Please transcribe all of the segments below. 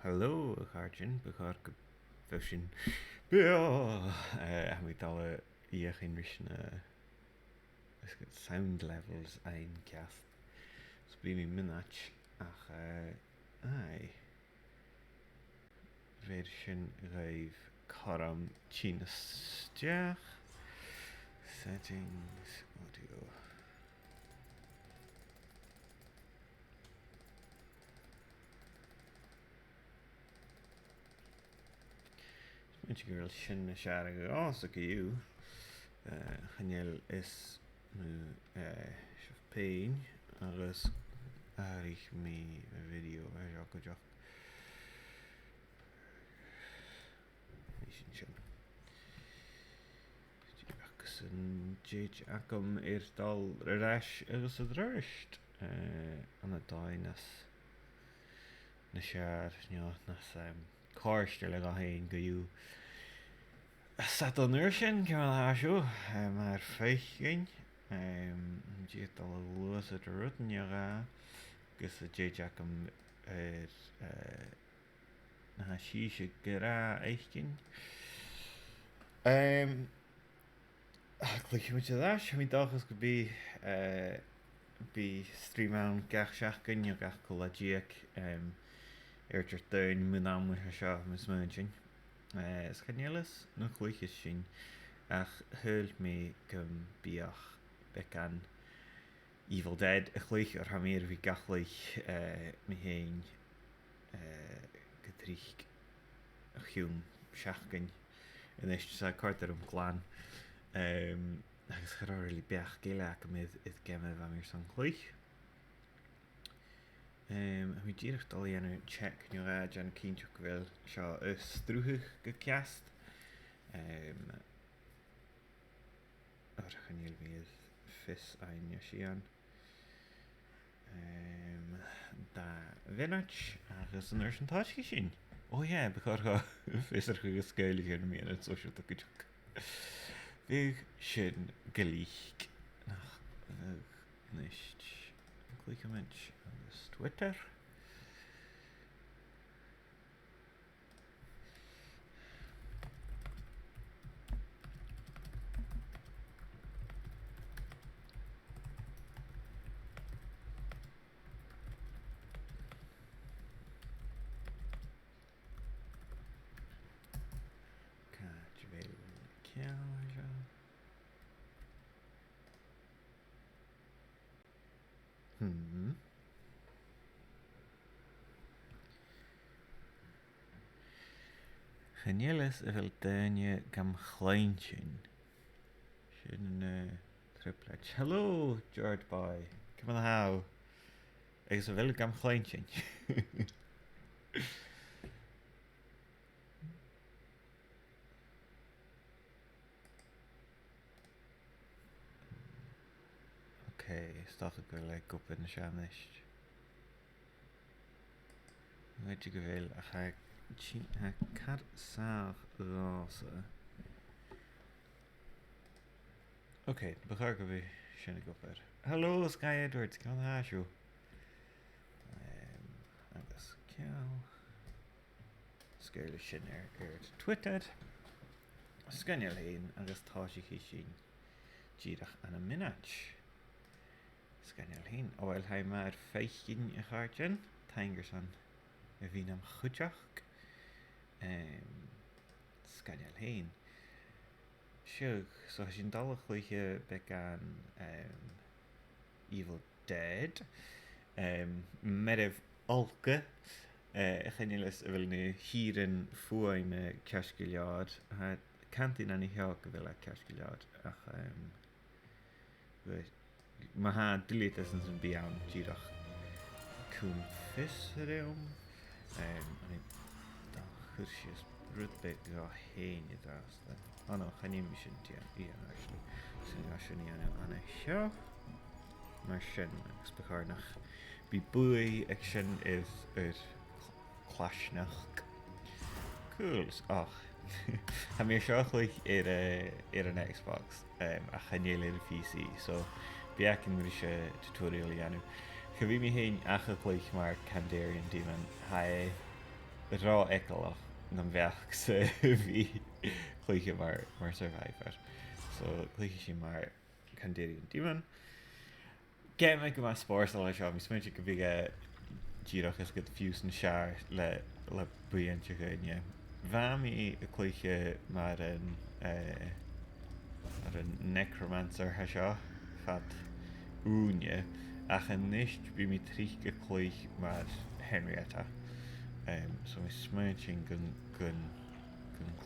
Hello, Garjin, begar fushin. Ja, we alle hier in sound levels eincast. Så blir mi minach ach ai version rave karam chinastjach settings audio. Much girl shin shadow also you. Haniel is nu pain agus arich mi video go joch sin agus an jéid acum dal reis agus a dreist an a dainas na sear nas cáiste le a hain go dú sat an nuair sin ce hasú mar féicin dí dal luas a rutan ra gus a jéid acum na síise go ra éicin Cluicheamaid leis mi dachas go bí stream an gach seachcin a gach choladíac tir dain munámuthe seo mus muin is chanélas na chluiche sin ach thuil mé go bíach becan Evil Dead a chluich ar ha mér bhí gachluich mi héin godrích a chiúm seachcin in éiste sa cartar gláán agus choráirlí beach Gaelic amid gemma bha mir san chluich mi ddíirecht dal dhéanú check nu raid an cínteach go bhfuil seo strúthach go ceast ar chaníal míad fis aine sían da vinach agus an nuair an táiscí sin ó beá fisar chu go scéala ar mí an social go teach Bhíh sin Gaelic nach níist Cluicheamaid agus Twitter Chanélas a bhfuil daine gam chláin sin triplet. Hello, George Boy. Come on how. Agus a bhfuil gam chláin sin. Okay, stach go le go in na seanist. Weet je gewil, ga ik cad saag rasa. Okay, begar go bhí sinna go fer. Hello, Sky Edwards, can I ask you? Agus ceall. Scéile sin Twitter. Scanneal hain agus táisií sin díadach anna minach. Scanneal hain. Óil ha mar feichin a cháirtin, taingers an a bhín am chuteach. Scanneal hain. Siúg, so sin dal chluiche began Evil Dead. Mairbh Olca. Chanélas a bhfuil na híran fuain na ceiscileád. Cantín an heag go bhfuil a ceiscileád ach ma ha dúlétas an san bíán díadach cún fis réum dá chuir sios rudbe gá héine dásta an chanim sin íon actually sin sin anna seo mar sin agus becarnach bí buí ag sin is clasnach cools ach ha mér seo chluich ar an Xbox a chanéal ar a PC so beacin mu se tutorial anu. Cha bhí mi héin acha chluich mar Candarian Demon ha rá eicalach na bheach sa bhí chluiche mar survivor. So chluiche sin mar candéirí an díman. Ge me go más spór lei seo, mí smuinte go bhíige díachas go fiús an seaar le buinte goine. Bhaimí a chluiche mar an necromancer he seo fad úne ach an níist bí mi trí go chluich mar Henrietta. So mi smuint sin gun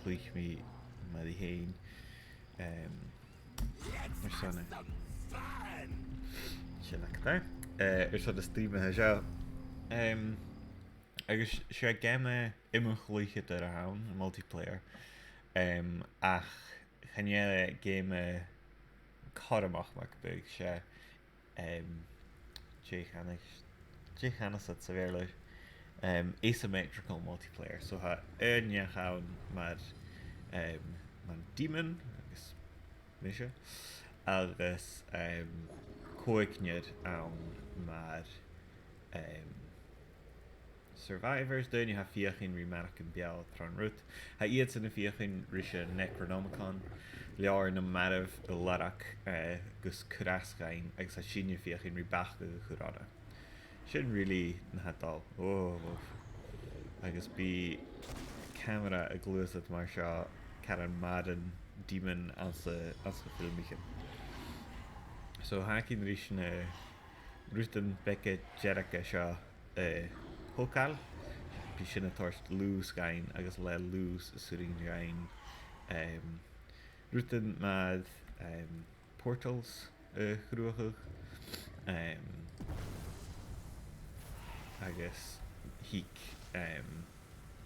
chluich mi mar I héin. Mar sanna. Sin le so de Steve he seo. Agus sé game imime chluiche ar a hain multiplayer. Ach chanéile game choramach mar big sé Jachanas at sa bhéir asymmetrical multiplayer. So ha aine hain mar demon agus misise agus coicnead an mar survivors dúine ha fiochin rí manach an beal tron root. Ha iad san na fiochin rise Necronomicon lear na Mairbh go larach gus curascain agus a sinne fiochin rí bach go churada. Sin really na hatál agus bí camera a gluúsad mar seo car an madan demon as sa filmichin. So ha cin rí sin rutan bece Jericha seo hócal bí sin atáist lús gain agus le lús suring gain rutan mad portals chruachug agus hic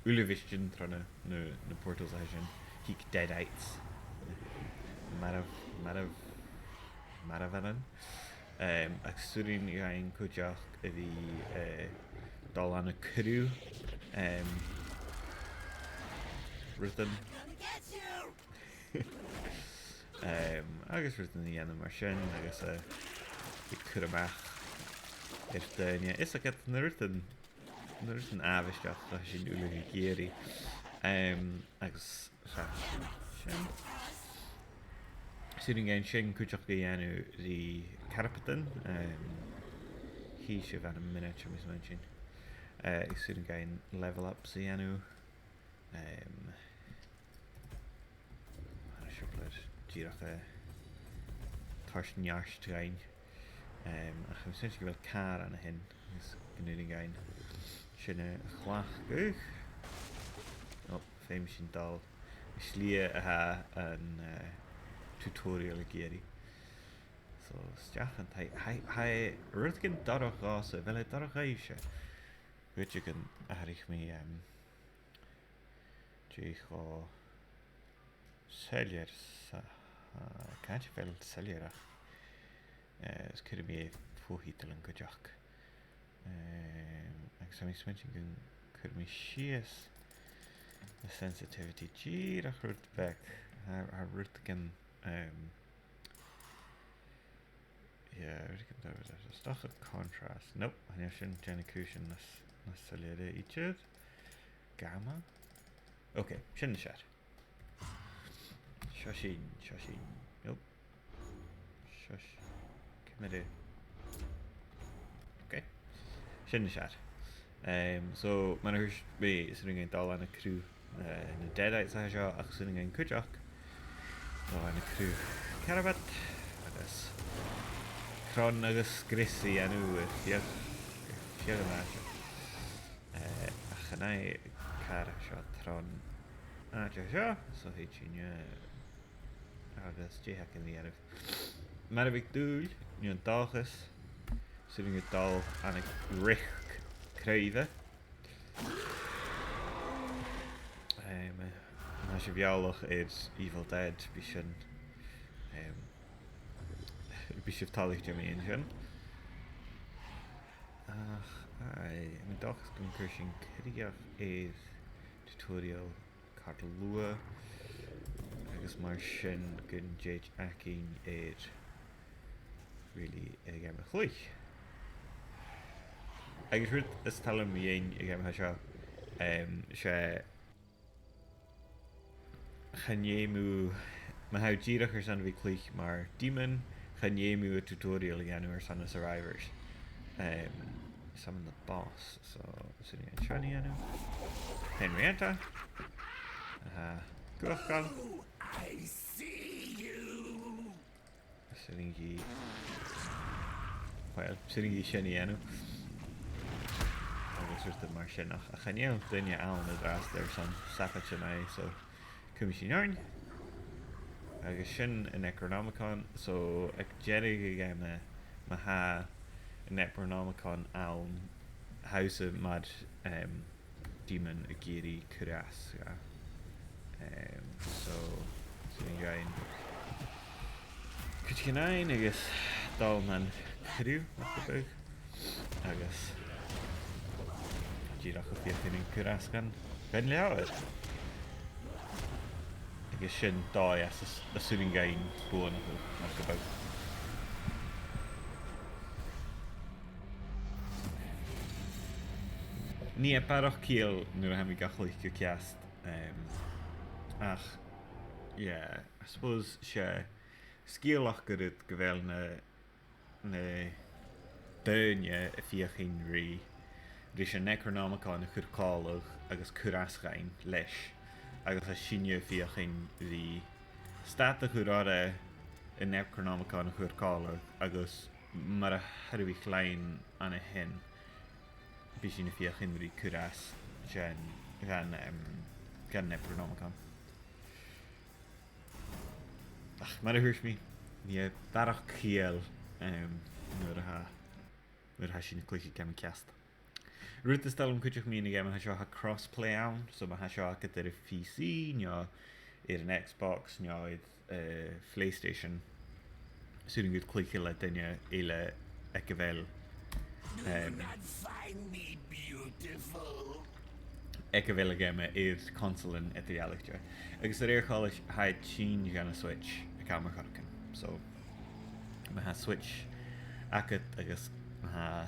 ulevision trona na portals a sin hic deadites Maravan ag surin gain coteach a bhí dal an a crew rutan agus rutan I dhéanam mar sin agus bhí Cluicheamaid daine is a get na rutan ahaisteach a sin ula géirí agus sin surin gain sin coteach go dhéanú rí Carpatan hí sé bheit an minute mis man sin ag surin gain level up sa dhéanú siúplair díracha tars nearst gain ach chum sin go bhfuil car an a hin is gnuúing gain sinna chhlach guch féim sin dal slia a ha an tutorial a géirí. So steachan ha ruthgin darach gása bheile darach éise Which gan airich mí dí sellir cáinte fel sellirach is cur mé fuhítal an goteach agus sam smuintin gon cur mé sias the sensitivity díach ruút bec har ruút gan stach contrast. Nope, han sin Jenicution na solide ichid. Gamma. Okay, sin na set. Shashin. Nope. Shush. Committee. Okay. Sin na set. So man hús be suning ein dal an a crew na deadites a seo ach suning ein cuteach. So an a crew caravat agus Tron agus grisi anú fiag máte a chanai cara seo tron áte seo so hí tíine agus déhac in the Mar bhíh dúil ní an dáchas suing dal an rich creive ná sé bhealach Evil Dead bí sin Bishop talig Jimmy Indian. Mijn dag is concursion kriach is tutorial Cartalua. Agus mar sin gun Jage Akin really again Chluich. Agus ruút is talam mé ag am hasha sé chanéimú ma ha ddíireach ar san bhí Cluich mar díman chanéimú a tutorial dhéanú ar san na survivors. Some of the boss, so sitting in Shaniano. Henrietta. Gurkal. I see you. Sitting well, sitting Shaniano. Agus the Martianach. A Chaniel, Dunya Allen is asked there some Sapachanai, so Kumishinarn. Agus Shin in Necronomicon, so a Jerry again, Maha. Necronomicon Alm House of Mad Demon Agiri Kuras. So gain Kuchinain, I guess Dalman Kru with the book. I guess Girach of Fiafin Kuraskan. Ben Lewis. I guess Shin die as a soothing gain born of the book. Ní a barach cíal nuair a ha mí Gàidhlig go ceast. Ach, yeah, I suppose sé scíalach go rud go bhfuil na daine a fiochin rí sé Necronomicon a chur cáileach agus curascain leis agus a sinne fiochin rí stata churáda a Necronomicon a chur cáileach agus mar a tharbhí chlein anna hen. Bishing if you Henry Kuras gan Necronomicon. Ach, maar hús mi. Nie darach kiel nuair ha sin Cluiche cast. Ruút is stalm cuiiteach mí game ha seo ha crossplay ann, so ma ha seo agad ar a PC, neo ar an Xbox, neo PlayStation. Súrin gud Cluiche le daine eile ag go bhfuil Do not find me beautiful. Ag go bhfuil game iad consolan at the Gaelic. Agus ar éarcháis ha tín gan a Switch a camera chorcan. So ma ha Switch agad agus ha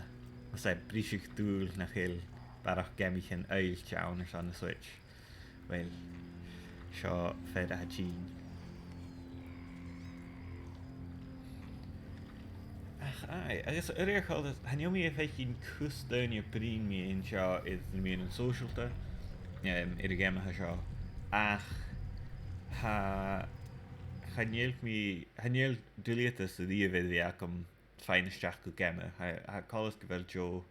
sé bríisiach dúil nach chéil barach gemichin ailte ann ar san na Switch. Well, seo fed a ha tín. Aye, agus ar éarcháil hanneom mí a féicín cúsdaine brín mí in seo is na míon an socialta ar a game ha seo ach chanéal dúliatas a díomhid acham féinisteach go game ha cálas go bhfuil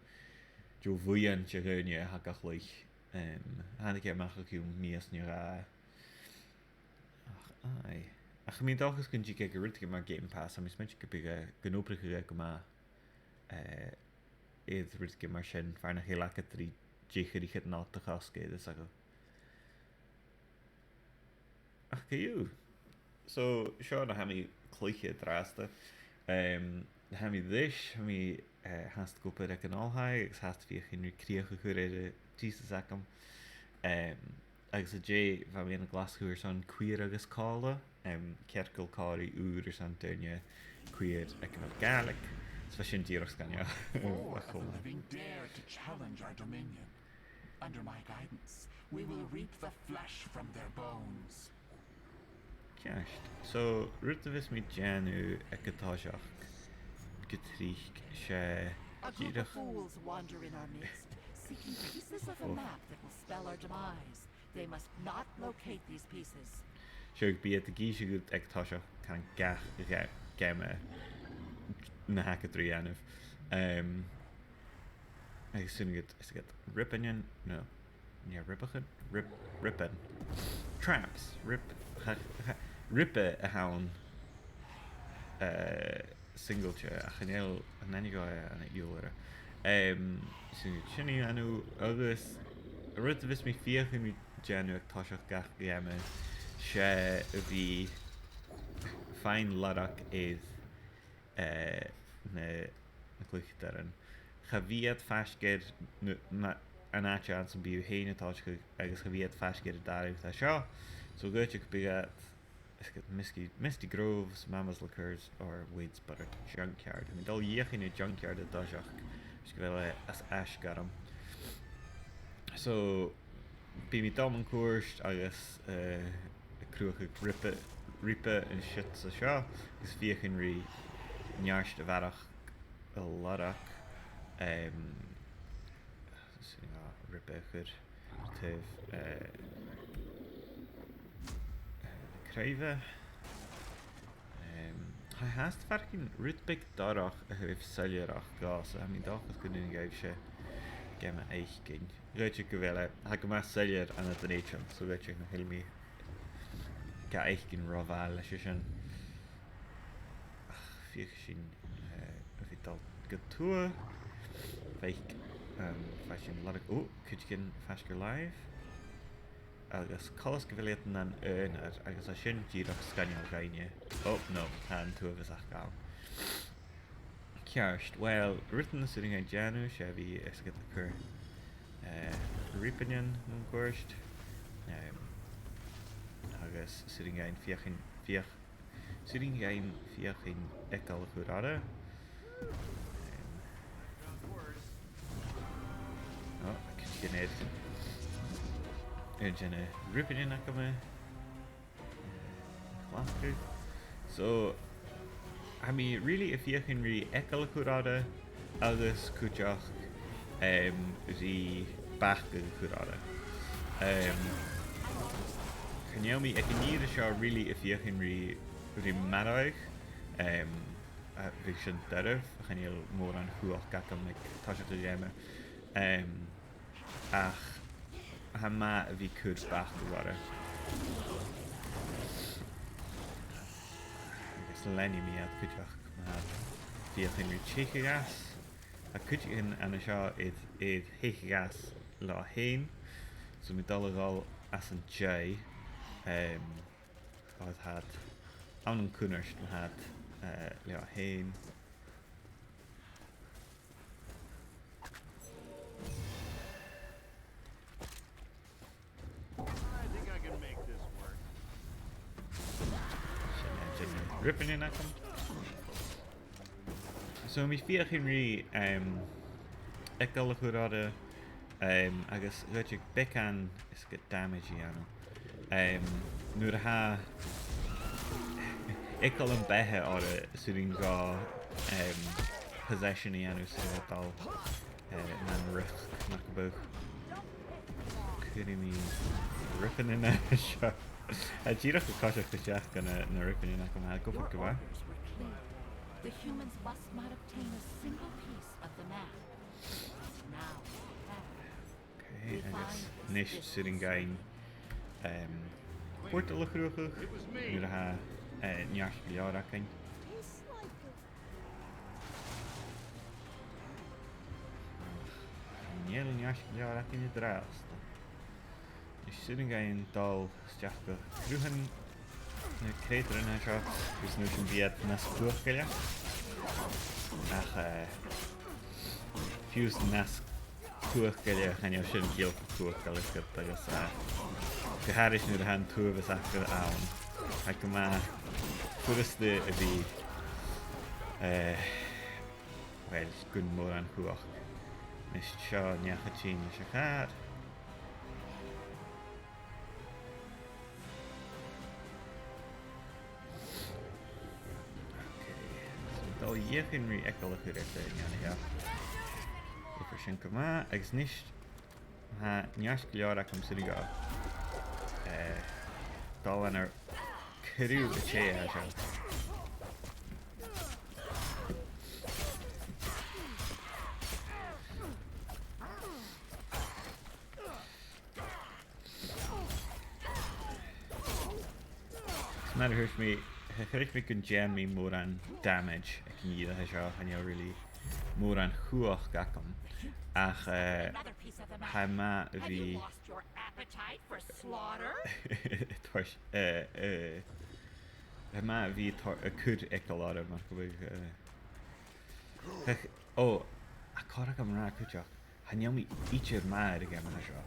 Joe bhuian te ghaine ha Gàidhlig hána game ach acu míos ní ra ach aye. Ach mi dachas gon ddíigh go ruúte mar Game Pass a mis meid go bigh gnópracha go má iad ruúte mar sin fearna chélacha trí ddícharí chud ná a chascéad is go. Ach go so seo na ha mi Cluiche drásta ha mi dhis ha mi hast go ag an áhaid agus hast bhí chinú críocha chu réidir tíos acham agus a dé bha mí an glasúir san cuiir agus cála ceircail cáirí úr san duine cuiir ag an Gaelic sa sin díoch scanne The living dare to challenge our dominion. Under my guidance, we will reap the flesh from their bones. Ceist. So ruúta bhís mí deanú ag gotáiseach go tríoch sé A group of fools wander in our midst, seeking pieces of a map that will spell our demise. They must not locate these pieces. Seag bí a gíise go ag táiseach can gach game na hacha trí anmh. Agus sin is go rippin no ní rippachan rippin traps rippe a hán singlelte a chanéal an nanígáid an dúra. Sinní anú agus ruúta bhís mí fiocha mí deanú ag táiseach gach game sé a bhí féin ladach is na Cluiche daran. Cha bhíad feiscéir an áte an san bíú héine táisce agus cha bhíad feiscéir a dáibh tá seo, so goite go bíad Misty Groves, Mama's Liquors, or Wade's Butter Junkyard. I mean, dul dhéchan na junkyard a dáiseach go bhfuil as eis garam. So Bí mi dom an cuairt agus cruach ripa an shit sa seo, gus fiochan rí nearst a bharach a larach ripa chur tah creive. Ha hast farcin rutbig darach a chuibh saoilearach gás a mi dachas go dún gaibh sé gemma eich gin. Réite go bhfuil ha go más saoilear anna den éitran, so réite na hilmi ga eich gin rohá leis sin. Fiach sin a bhí dal go tua feich sin larach could gin fasgur live agus colas go bhfuil an éonar agus a sin díreach scaneal gaine. Oh no, han tú agus ach gáil. Cearst, well, written na sitting at Janu, sé bhí is go chur ripanin nó cuairt agus sitting gain fiachin ecal churada. Oh, I can get it. Jenna ripanin a come so I mean really if you can ri ecal churada agus cúteach rí bachga churada Canyomi I can need a show really if you can ri maraich vision derf can you more on who gacham like tasha to jama ach hama vi could bachga water Lenny me at Kuchach fiachin ri cheike gas a Kuchin an a seo it heiche gas lá hain so mi dal as an J had an kunners had lá hain I think I can make this work. Ripping in at them. So mi fiachin ri ecal churada agus réite becan is go damage anu nuair a ha ecal an bethe ára suing gá possession I anu so dal nan rich nach go buch mi ripping in a seo Díreach go caiiseach go teach gan na ripanin a go go bhá. The humans must not obtain a single piece of the map. Now, Okay, agus níos sitting gain Puerto Lucruchu nuair a ha neart learaching. Níl neart learaching I drast. Is sitting gain dal steach go cruúhan na créidir in seo gus nu sin bíad nas cuachgaile ach fiús nas cuachgaile chaine sin gil cuachgaile go agus go háiris nuair a han tuamhas ach go ann ag go má fuasta a bhí well gun mór an chuach is seo neachatín is a chad. Dal dhéchan rí ecal a chuir ja. Ifar sin go má agus níos ha neart learach am sin gá dal an ar cruú a sé a seo. Smatter hurts me. Chuir mi gon jean mi mór an damage ag níad a seo an really mór an chuach gacham ach ha ma bhí ha ma bhí a cud ecal ára mar go bh ó a cara am rá chuteach ha neamí ítear mar a gam a seo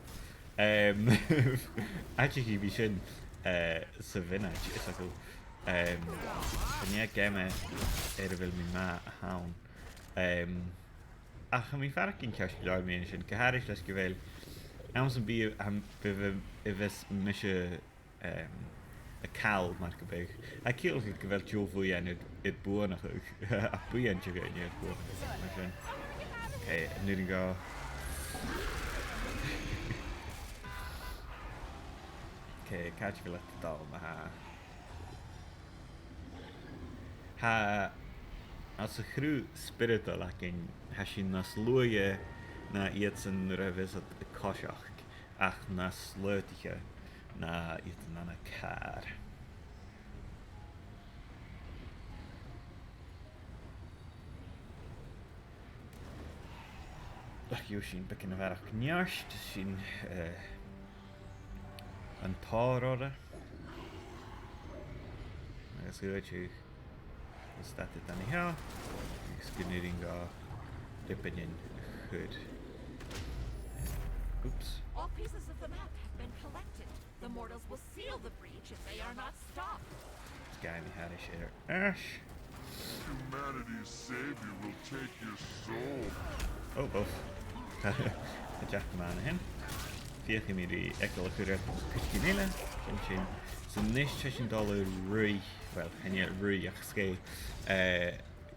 aití bhí sin sa vinage is a go Ní game bhfuil mi má a hán ach mi fer cin ceist leir mé sin go háiris leis go bhfuil Amsa bí I bheits mise a cal mar go beh. A cíal go bhfuil teomhú an I buanach a buan tu go iad buanach mar sin. Okay, nu an gá. Okay, catch go le dal ma ha as a chrú spiritual ac in ha sin nas luie na iad san ravis at cosach ach nas leutiche na iad na car. Ach yw sin becyn y farach gniast sin an tar ora. Agus gwyt yw statut dan I hea. Agus gynnyr un ga dipyn yn chyd. Oops. All pieces of the map have been collected. The mortals will seal the breach if they are not stopped. Guy me had a share. Ash. Humanity's savior will take your soul. Oh, both. A jack man hen. Fiach mi di ekkel chur kuchinile. Sin sin nis $6 rui. Wel, henne rui ach ske.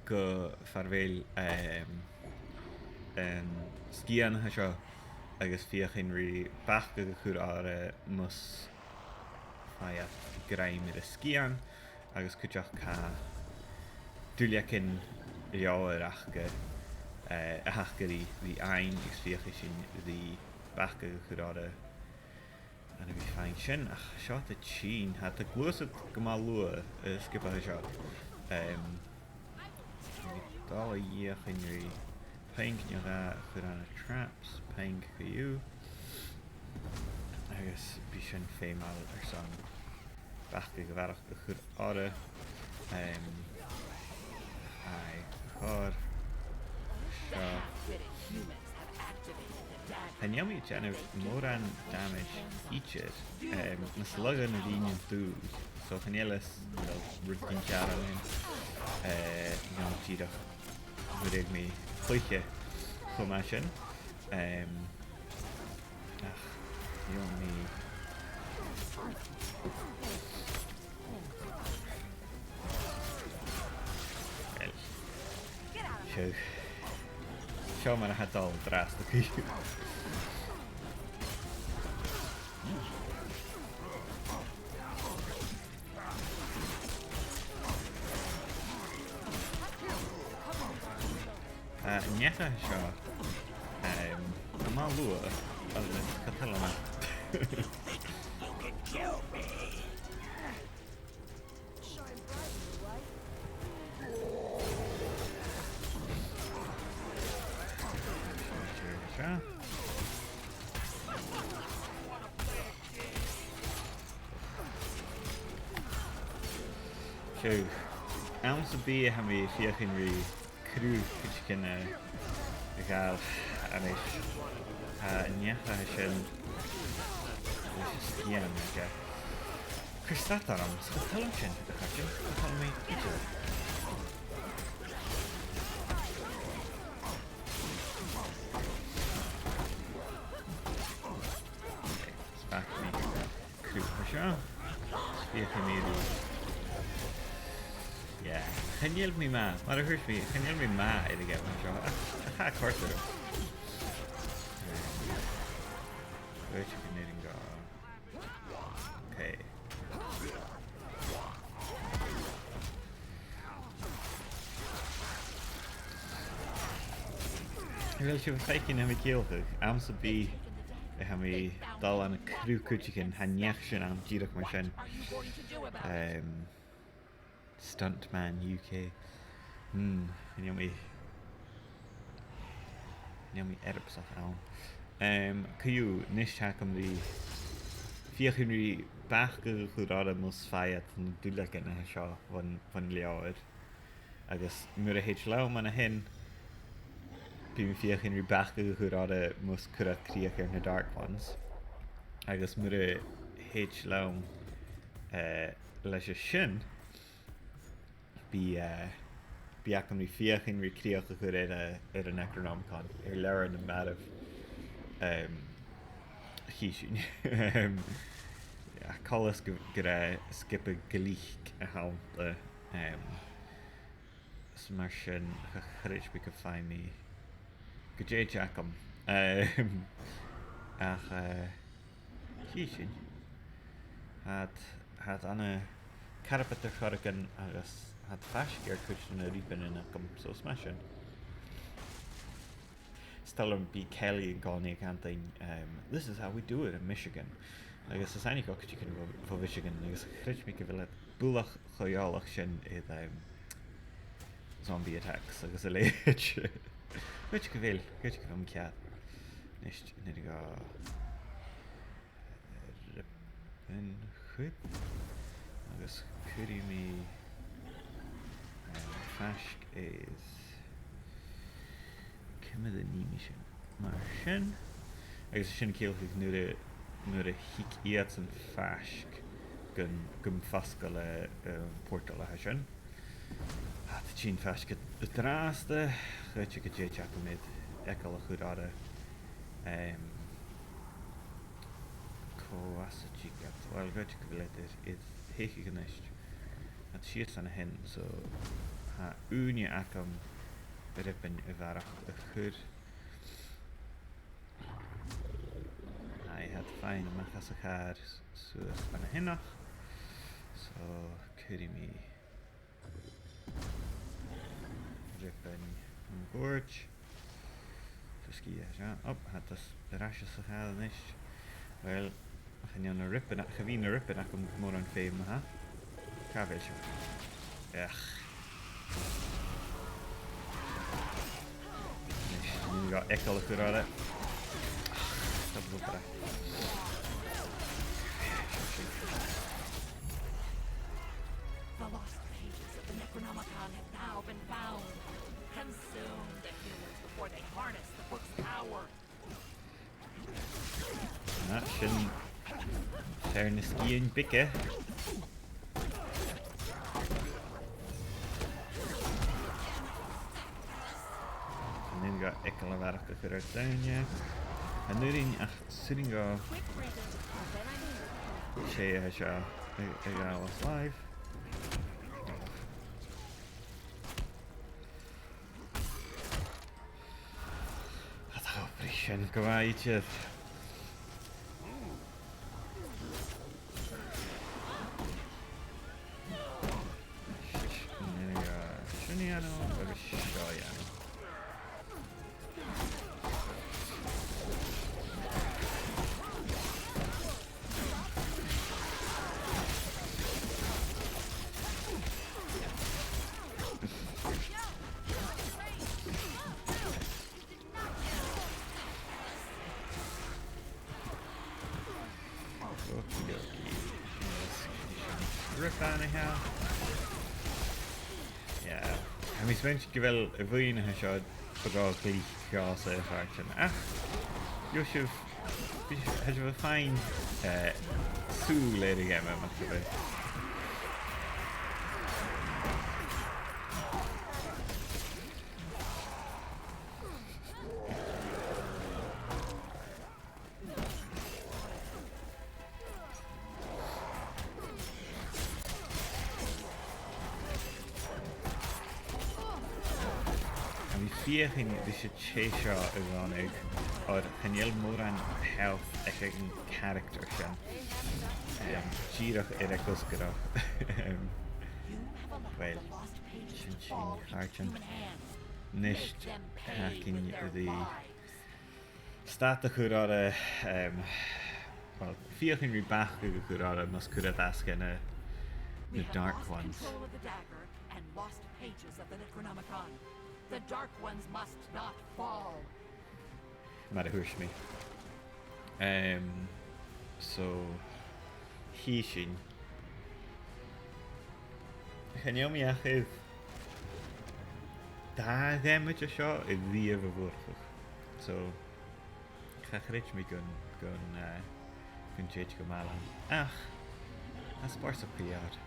Go farvel skian ha seo agus fiach ri bach go chur ar mus faiat graim ir a skian agus kuchach ka duliakin riawer ach go a hachgerí the ein is fiach sin the bach go chur ar and vi fein sin ach shot a chin hat a glosad gomal lua skip a shot dal iach in ri pink ra chur an traps pink for you agus bí sin féimal ar san bach go bharach go chur ara ai chor and yummy Jenna more an damage each it na slugger na líon tú so chanélas rutin charan no tíach bud mi chluiche chumá sin ach ní Seo mar a hadal dras do cíú. Necha seo má lua agus catalana. So, ounce of beer have me fiach in ri crew which can gael and it's necha sin skian okay. Christataram, so tell him sin the question. Tell me each it's back me crew for sure. Fiach me yeah, can you help me ma? What a hurt me. Can you help me ma to get my shot? I of course I do. Where's your knitting go? Okay. Wil je vergelijken met Gaelic? Amstel B. We gaan mee dal aan een crew han jachtje aan Gàidhlig mar sin. Stuntman UK. Neem me erps af aan. Kun je niet haken die 400 bagger goed moest feiert en duidelijk in een show van Leeuwarden. Agus muur heet lauw maar naar hen. Bij 400 bagger goed moest kunnen krijgen in de Dark Ones. Agus muur heet lauw lesje shin. Bí acam ní fiachan rí críocha chu ar an Necronomicon ar leabhar na Mairbh Hísin. Colas go skip a Gaelic a háanta mar sin chuid be go feimí go dé Jackam ach hísin had anna carapata churagan agus had feisc ar chuid na rípan in acham so smashin. Stellar B. Kelly and Gaelic canting. This is how we do it in Michigan. I guess it's any cock chicken for Michigan. I guess rich make a bulach choyalach shin is zombie attacks. I guess a lech. Which kavil, which kavam cat. Nicht nidiga rippen chip. I guess curry me fashk is Kimmy the Nimishin Marshin. I guess sin kill his nu a hik iats and fashk gun fascal portal hashin. Hat chin fashk the draste, which you could j Chluicheamaid ekal chudada coasachika. Well, which you could let it hekiganisht. At sheets on a hen, so ha unia akam rippen varach a chud. I had fine machas a char sus an a hinnach. So curry me rippen an gorge. Fusky up had this the rashes a char nish. Well, I can a rippen a chavina rippen akam more on fame ha. Cabbage. Ugh. We got ekal good at it. The lost pages of the Necronomicon have now been found. Consume the humans before they harness the book's power. That shouldn't turn the skiing bigger. And then we got ekal varach good at down, yeah. And then sitting go Shea has a was live. That's how pretty go out just. And then we got Shuniano, or Shoyano. Anyhow. Yeah. And we spent givel a vine has shot for all the gas faction. You should have a fine Sue lady game actually. Fiachin is a chase ironic or Daniel Moran health a character sin. Girach Erekos well Chin Harchin Nicht hacking the Stata Kurada well Fiachin Rebach Kurada must could have asked in the dark ones. Control of the dagger and lost pages of the Necronomicon. The dark ones must not fall. Madahushmi. So Hishin. Chanyomi achiv da damage a shot in the ever so Chachrich me gun change go malan. That's parts of Piad.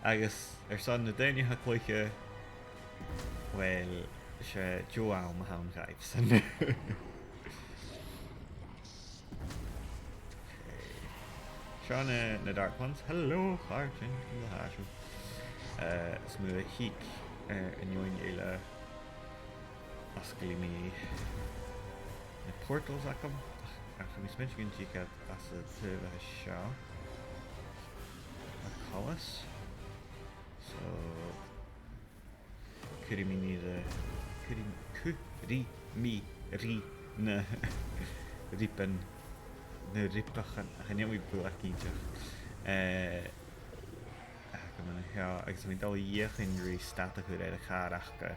I guess son the Daniel Chluiche well Joao Mahan Gives. Shauna na Dark Ones. Hello, Carton. Hello, Hashu. Smooth Heek. Annoying Ela. Ascalimi. The portals I come. After we spent you can check out as a Shaw. A Collis. So. Kurimini the. Kuri ri na ripen. Na ripachan. I can't even put that into. Ja, agus mi dal dhéchan rí stata chu éad a charachcha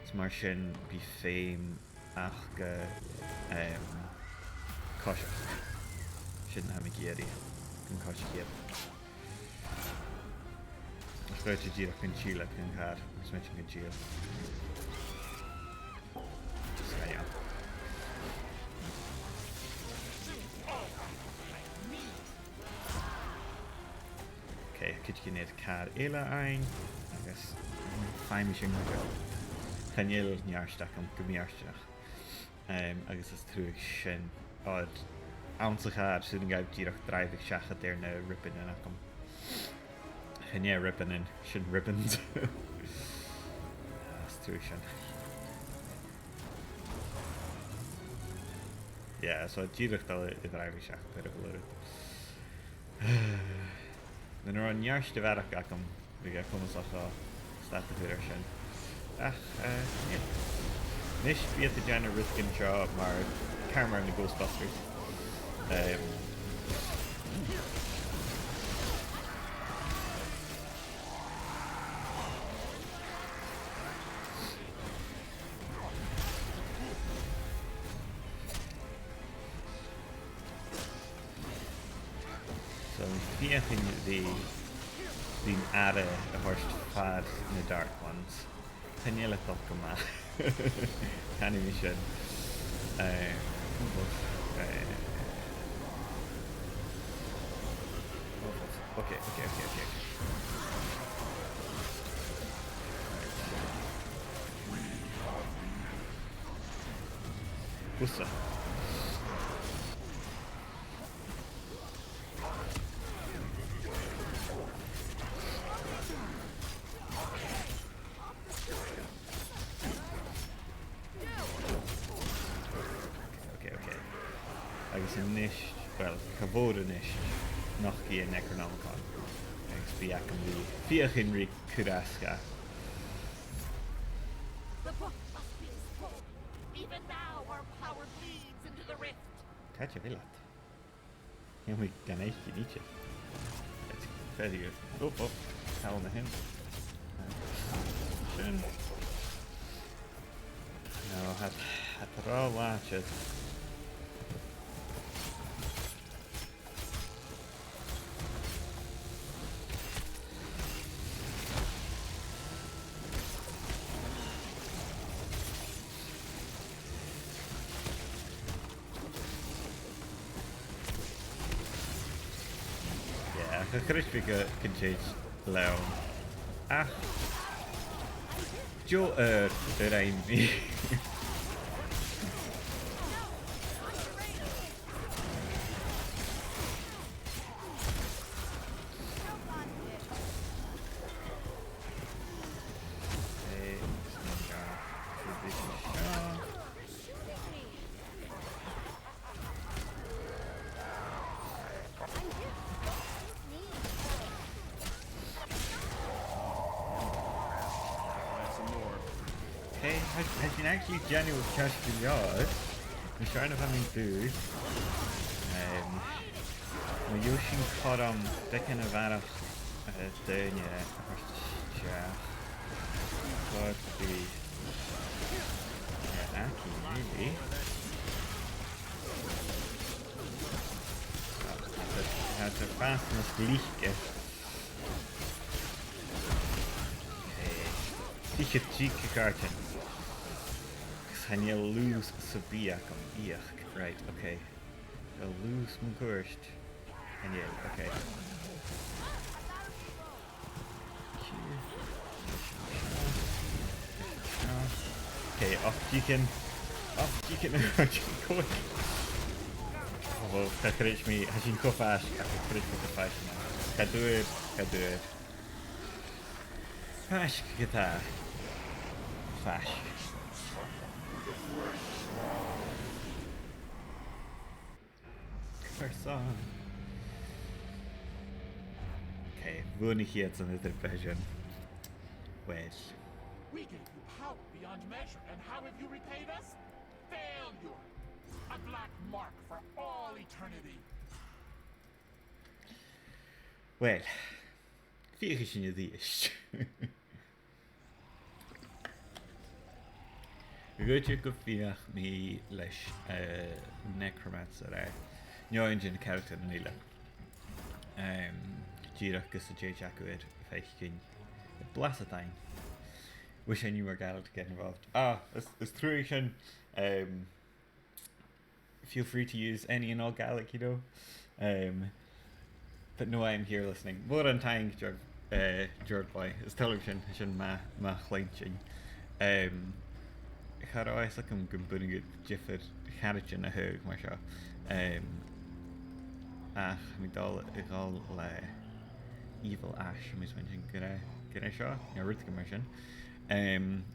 s mar sin bí féin ach go cosach sin ha mi géirí an cos géad. Ach roiid a díach an tíla an char s me an tíal. Ja. Okay, could you need car Ela ein? I guess fine machine go. Chanel Njarstach am Gumiarstach. I guess it's through shin odd ounce hard soon go dirach drive shacha there now ripping and akam. Chanel ripping and shin ribbons. That's through shin. Yeah, so dirach the drive shach bit of a load. Dan er een juiste werk aan we gaan komen zo staat de weer zijn. Ach, ja. Niet via de genre risking job, maar camera in de Ghostbusters. So via the aarde de horst fad in the Dark Ones. Can you look up animation? Okay. Ussa. Nicht, well, geboren nicht, noch geen Necronomicon. Thanks be I can be via Henry Kuraska. The book must be full. Even now our power bleeds into the rift. Kijk je willat. Ja, maar ik kan echt niet. Het is verder. Op. Hou naar hem. Schön. Nou, het er al laatjes. Crispige contains low. Ah. Joe rijm me. Has been actually genuine cash in yard. I'm trying to find me food. My Yoshin caught on decking of out of Dania. Could be Aki, really. Had to fastness Lichtke. Sicher cheeky carton. Can you lose Sabia come right, okay. I'll lose my first. And yeah, okay. Okay, off you can quick. Oh Well, cachrich me, has in cofash, cachrich me the fashion. Cadur. Fash guitar. Fash. Person. Okay, woon ich jetzt an der version. Well. We gave you power beyond measure, and how have you repaid us? Failure! A black mark for all eternity. Well. Fiach is in je diest. Goed je go fiach me leis necromancer ar. Nio engine character na nila. Dírach gus a J. Jackwood feich cyn. Blasadine. Wish I knew more Gaelic to get involved. It's Cluicheamaid. Feel free to use any and all Gaelic, you know. But no, I'm here listening. More than time, George Boy. It's television. It's in my chleintsin. Chad oes ac yn gwybod yn gyffur charge yn y hyg, mae sio. Ach, mi dal i gael le Evil Ash, mis mynd yn gyda sio, neu rydych yn mysyn.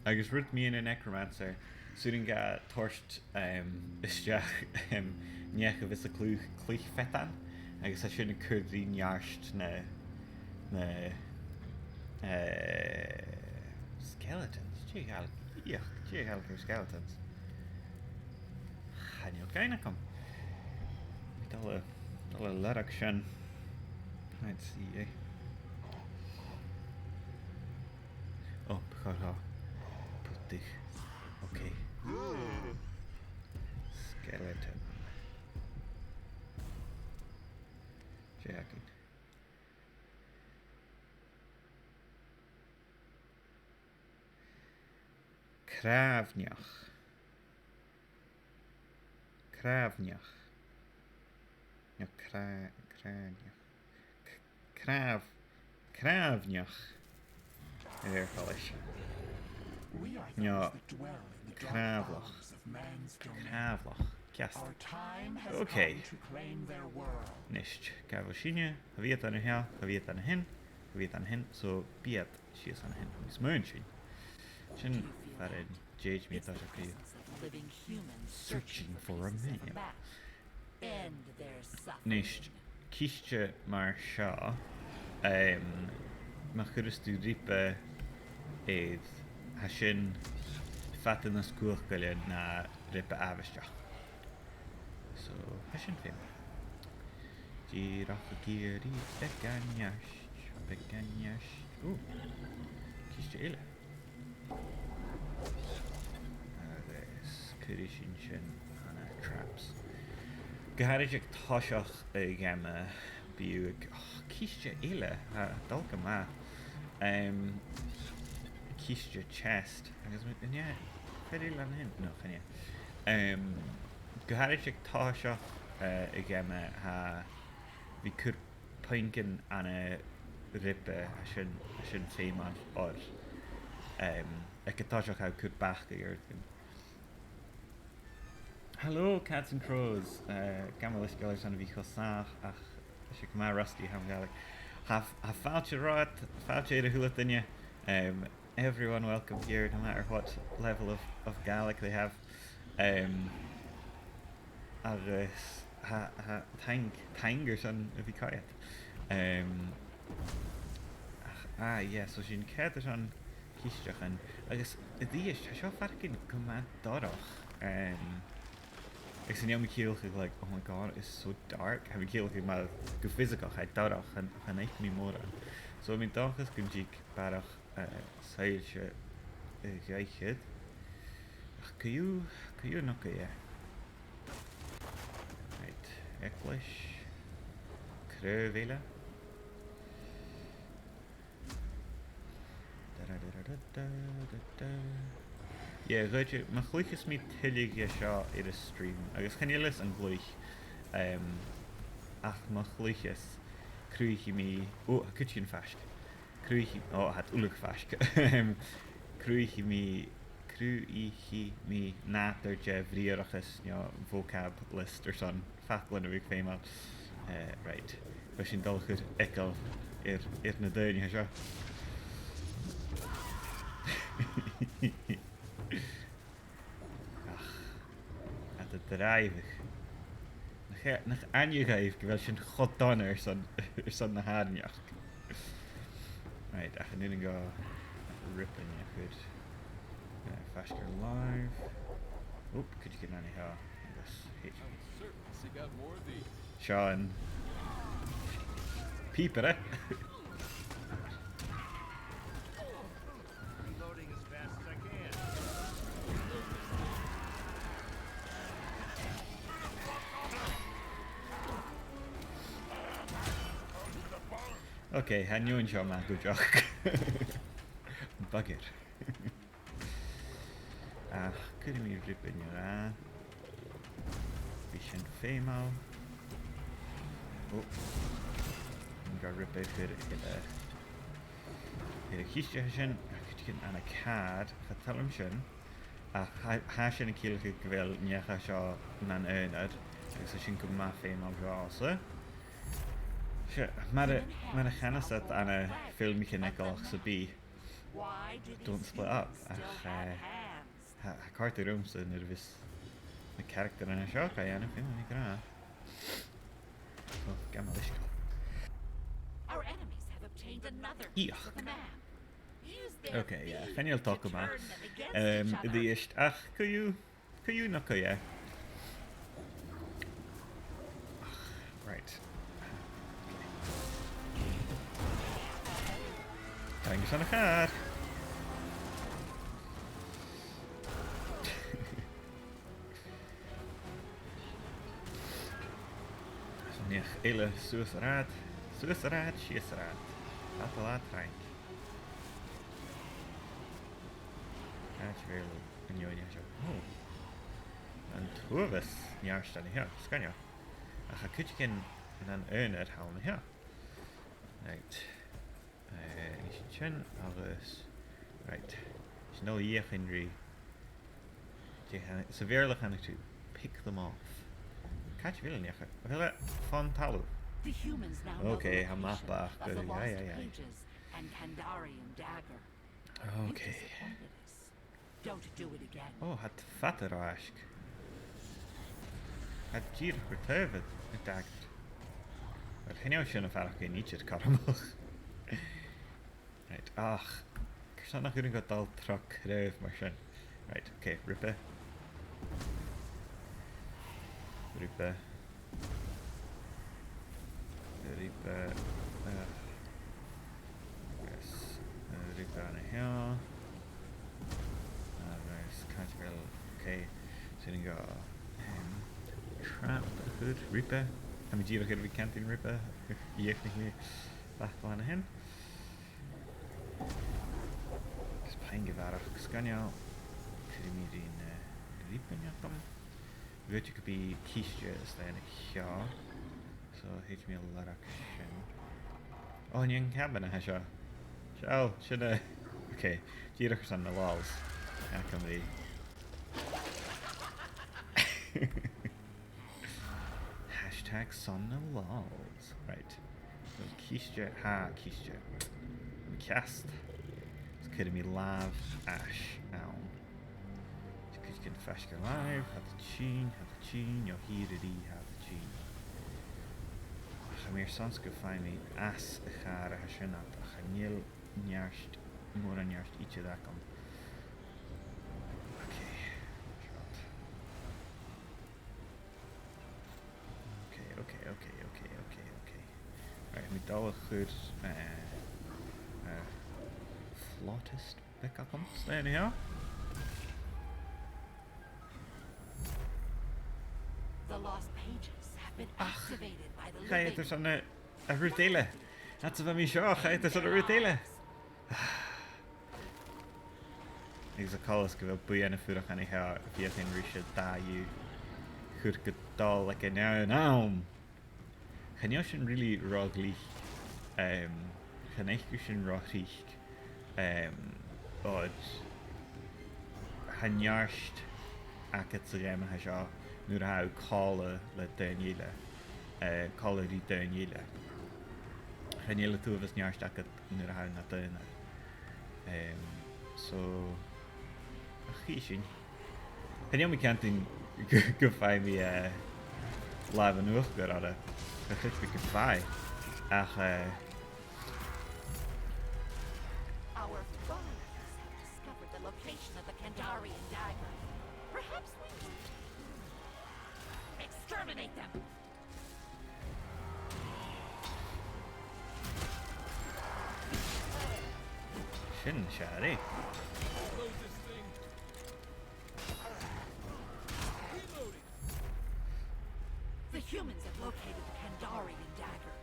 Agus ryd mi yn y necromancer, sŵn ga torst ysdiach niech o fys y clwych fetan, agus a sy'n y cwrddi'n iarst na skeletons, Gee Gaelic skeletons. Chanio gain ac am. Dal y lerach sian. Let's see, eh. Oh, bechod pwtych. Okay. Skeleton. Jacket. Kravniach. No, Kravniach. There, Polish. We are No, those that dwell in the dark Kravlach. bowels of man's domain. Kravlach. Cast. Our time has Okay. come to claim their world. Nisht. Gavoshinja. Haviet aan her. Haviet aan hen. So, Biet. She is aan hen. Is Munching. Shin. Farid. Jage me. It's the presence of living humans Searching for a pieces of million. map. End their suffering. Nisht. Kiesje maar Shaw. Maar gerust u ripe eid. Hashin. Fatten as koerkelen na ripe avestja. So, hashin film. Giraffe giri beganjash. Oeh. Kiesje ille. Kurishinshin Anna traps. Geharig toshach gamma biug. Kiesje ille. Dalke ma. Kiesje chest. Ja, very lang hin. No, can you? Geharig toshach gamma ha. Vi could pinken an a rippe. I shouldn't say man or. Ik het toshach how could back the earth. Hello, cats and crows. Gamalish Gaelic on Vico Sach. Ach, she come out rusty, ham Gaelic. Have found you right, found you the Hulatinia. Everyone welcome here, no matter what level of Gaelic they have. Tang or son if you call it. Yeah, so she's cared on Kistach and I guess the dish, I shall fucking command Dorach. Ik zie niet mijn keel like, oh my god, it's so dark. Heb ik keel maar go physical, hij darach en echt niet meer. Zo mijn dag is kun ik barach seilje geïcht. Kun je nog een? Right, English, Kruvela. Yeah, weet je, maar Cluich is niet hillig je shaw in de stream. Agus kan je les aan Cluich. Ach, maar Cluich is Cluich me. Oh, ik je een vask. Cluich, oh, het ulig vask. Cluich me Cluicheamaid nátar de bhríorachas vocab list son fachlan a bhíh féimeáil. Right. Ba sin dul chud eiceil ar na daine seo. Ach, a dy draifich. Nach aniugaif go bhfuil sin chodána ar son na háneach. Right, ach an unig go ripping a chud. Faster live. Oop, could you get any how? This I will certainly seek out more of these. Sean. Peeper, eh? Reloading as fast as I can. Okay, han you and Sean man, good job. Bugger. Could we rip in your eye? Vision female. Oh, I'm gonna rip it here. Here a kistje. Could you get on a card? Tell him shin. Hashin a kill could well necha shaw nan earned. So she could my female also. Sure, maar de gennis dat aan een filmpje kan ik al zo Why do don't these split up. humans still have hands? Carter rooms de nervous. De character in een show kan je aan een film niet kunnen. Oh, gamma licht. Our enemies have obtained another Yeah. piece of the map. Use their Okay, yeah. feet Can you to talk about? turn them against each other. De eerste. Kun je nog kun je? Right. Kijk eens aan de gaar. Nee, hele Suusraad, Schiesraad. Laat laat rank. Gaat je weer een jongen zo. Oh. En Tourus, ja, staan hier. Scan ja. Ach, een kutje en dan een uithalen hier. Right. Is chin alles. Right. Is no hier Henry. Severely gaan to pick them off. Catch willen niet. Willen van Talu. The humans now know Okay, the I'm not location back. of the Yeah, lost yeah, yeah. pages and Kandarian dagger. You Okay. disappointed us. Don't do it again. Oh, het vatter ask. Het gier vertuiven. Het dagger. Maar geen jou schon of geen iets het karamel. Right. Ach. Ik zou nog goed al truck ruif maar schon. Right. Okay. Rippe. Rippe. Rippe. Yes. Rippe aan de hill. There's can't wel. Okay. So then go. Trap. Good. Rippe. Gaan we hier we can't in Rippe. Je heeft niet meer. Wacht aan de hen. Is pijngevaarlijk. Scan jou. Kun je me in Rippe niet komen? Weet je que be kiesje is dan ja. So heeft me a lot action. Oh, nie cabin has ja. Oh, should I? Okay. Hier is aan de walls. Ja, kan we. Hashtag son the walls. Right. So kiesje kiesje. Cast. Dus kun je me live ash down. Dus kun je fast go live. Have the chin. Yo hier die have the chin. Ga meer sans go find me as gare hashenat. Ga niel njarst. More an njarst ietsje daar kan. Okay. Right, met alle goed flottest backup on staan hier. The lost pages have been activated by the Ga je living. er zo'n routele? Dat is van mij zo, ga je er zo'n routele? Ik zou alles gewoon boeien en voeren gaan hier via geen Richard daar je goed gedal like nou. Gaan je schon really roglich gaan echt schon roglich odd Hanjarst agad sa game ha seo nuair a ha cála le dainile cála rí dainile. Hanile tú bheits nearst agad nuair a ha na daine. So chi sin. Hanne mi canting go fai mi live an uach gur ara. Ga chit fi go fai. Ach Our followers have discovered the location of the Kandarian dagger. Perhaps we can exterminate them. sin shari. Load this thing. Reloading. The humans have located the Kandarian dagger.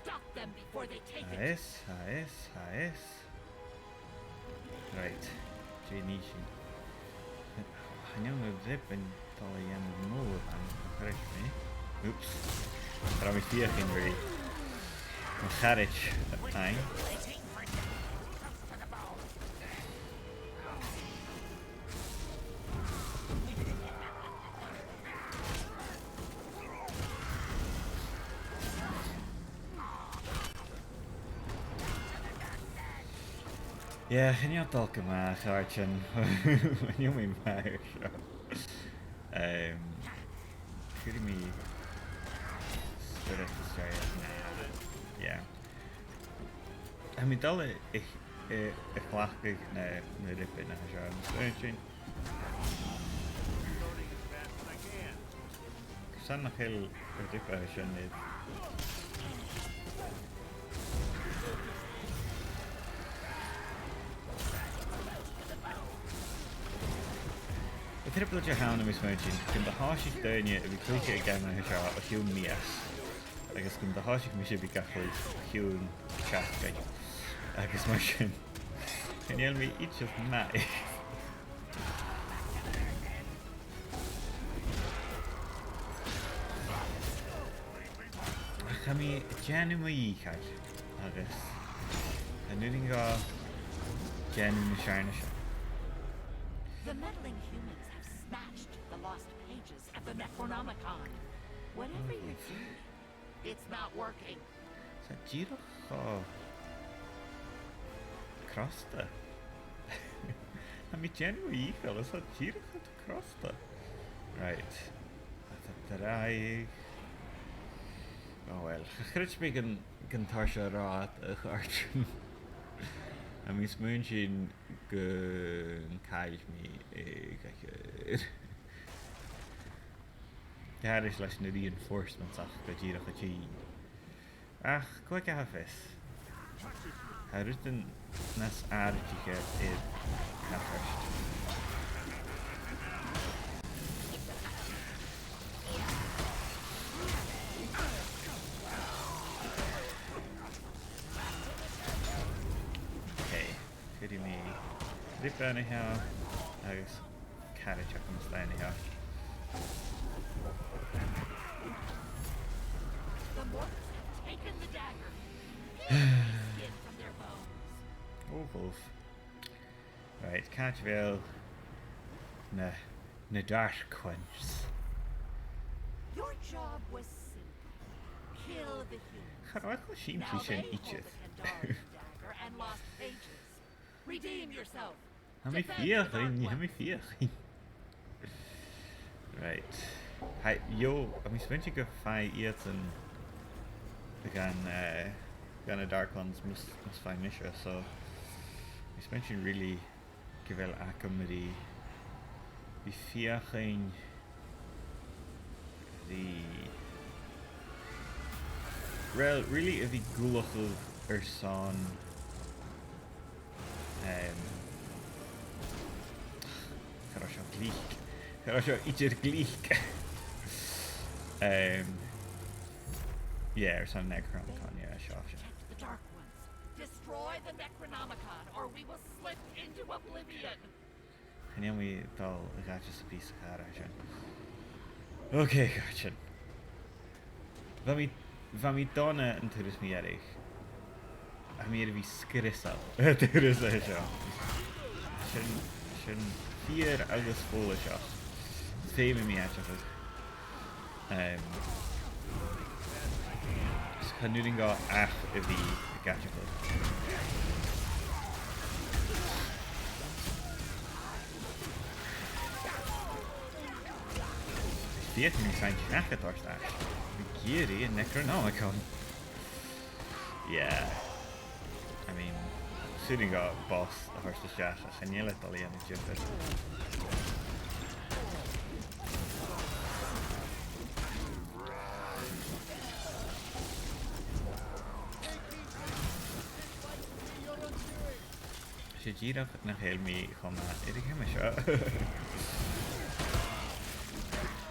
Stop them before they take it. Haes. Right. Jainishin. Hanne mi zip en tal jem moe aan. Correct me. Oops. Daar mi vier in weer. Een garage aan. Ja, en je had maar gaartje. Je moet maar zo. Could me spirit destroyer? Ja. En met alle ik lach ik naar de pin naar zo. Reloading as fast as I can. Ik sta nog heel ridiculous in dit. Ik heb dat je gaan mis muntje. Ik heb de haasje deunje en ik klik ik aan mijn jaar of heel meer. Ik is de haasje misschien ik eigenlijk heel chat kijk. Ik is machine. En jij me iets of mij. Ik ga me genuinely kijken. Dat is. En nu denk ik genuine shine. The meddling humans have snatched the lost pages of the Necronomicon. Whatever you're doing, it's not working. Så giro krosta. I'm genuinely eagle. Så giro krosta. Right. Dat I. Oh well. Grits me gan tasha raad gart. En mis muntjin kail me kijk. Daar is les nu reinforcements ach gajira gaji. Ach, quick hafes. Hij rust een nas aardige in hafest. Rip anyhow. Agus carriage up on the anyhow. The mortals have taken the dagger, peeling the skin from their bones. Oh, wolf. Right, catch wel. Na dark quench. Your job was simple. Kill the humans. Ga ik wel zien Now die zijn they hold ietsjes. the Kandarian dagger and lost pages. Redeem yourself. Heb me vier. Right. Hij, yo, ik wens ik fijn eten. We gaan de dark ones must find Misha, so ik wens je really give wel academy. Die vier geen die really if die gulach son Хорошо, iets gleek. Yeah, or some Necronomicon, yeah, sure. Protect the dark ones. Destroy the Necronomicon, or we will slip into oblivion. En dan moet je het al gaatjes op iets gaan. Oké, gaatje. Van mij tonen en toen is mij erg. En meer wie skris al. Toen is het zo. sin fiar agus fóla seo. Féime mí aisteach. Canúling gá ach a bhí gaiteach. Fiat mí sein ceachatáir ach. Géirí a Necronomicon. Yeah. I mean, shooting a boss a thuirsta seach a chanéile talíana tíofa. Sé díreach na chéilmí chuma idir chéime seo.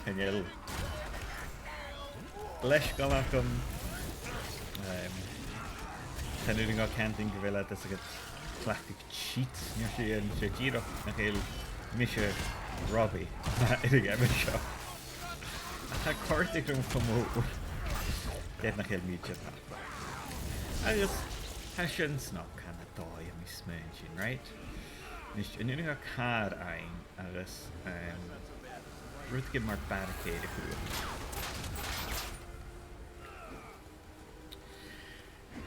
Chanéil. Leis gomacham Canúling gá canting go bhfuile is a classic cheat níor sé an sé díreach na chéil mise Robbie idir chéime seo. A tá córtaigh rom chumó déad na chéil míide tá. Agus tá sin snap chana dói a mí smain sin, right? Nis an unig a car ein agus ruthgid mar barricade a chuúil.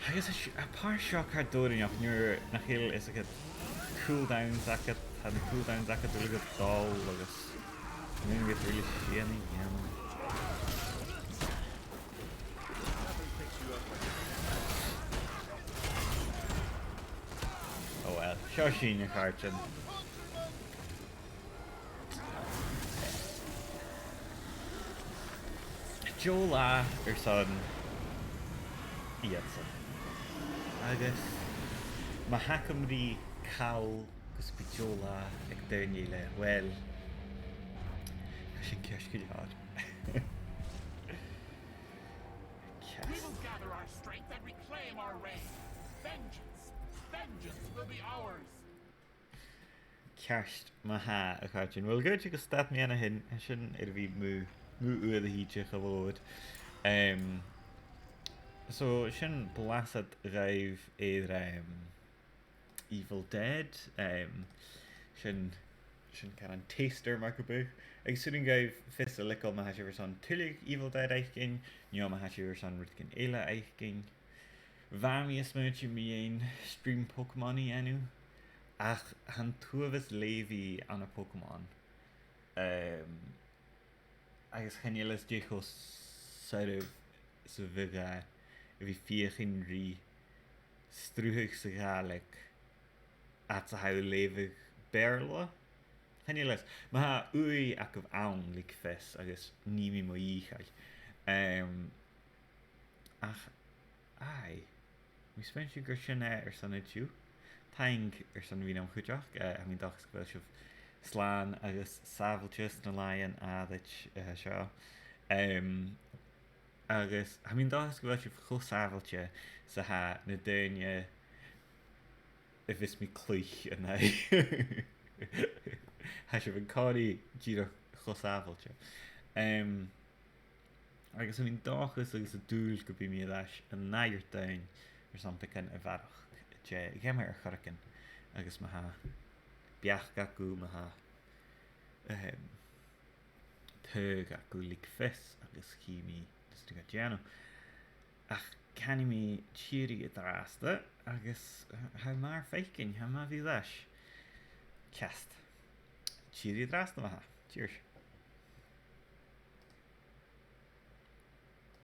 Agus a pár seo car dóireach nuair na chéil is a cooldowns agat tá na cooldowns agat dúla go dál agus nuair go ríli síana dhéanam. Oh well, seo sin a cartin. Jola son iadsan. Agus ma hacamrí cawl gus bí Jola ag dairní le well. Sin ceis go leor. We will gather our strength and reclaim our reign. Vengeance will be ours. Ceist ma ha a cartin. Well, go go stad mé ana hin sin bhí mú uad a híte go bhód. So sin blasad raibh éidir Evil Dead sin can an taster mar go buch. Ag suing gaibh fis a lical ma heisiir san tuig Evil Dead eichgin, nio ma heisiir san rutgin eile eichgin. Bhamí is muirtí míon stream Pokémon-í enú, ach han tuavis léhí an a Pokémon. Agus chanéil is díchos saribh sa bhige bhí fiochin rí strúthach sa Gaelic at sa hail lévig berla. Chanéil is, ma ha ui ac of awn lig fes agus ními mo íchail. Ach, ai, mi spensi gur sinne san idú. Taing san bhí am chuideach, a mi dachs go bhfuil slán agus sábhailteas na láin adait seo. Agus ha mín dachas go bhfuil chosábhailte sa ha na daine a bhís mi Cluich a na. Ha sé bhín cáí díra chosábhailte. Agus ha mín dachas agus a dúil go bí mi leis an nair dain sampacin a bharach. Gemar ar choracin agus ma ha beach gacu ma ha thug gacu lig fes agus chimi stu ga giano ach cani mi tíri a drasta agus ha mar feikin ha ma vi leis cast tíri a drasta ma ha cheers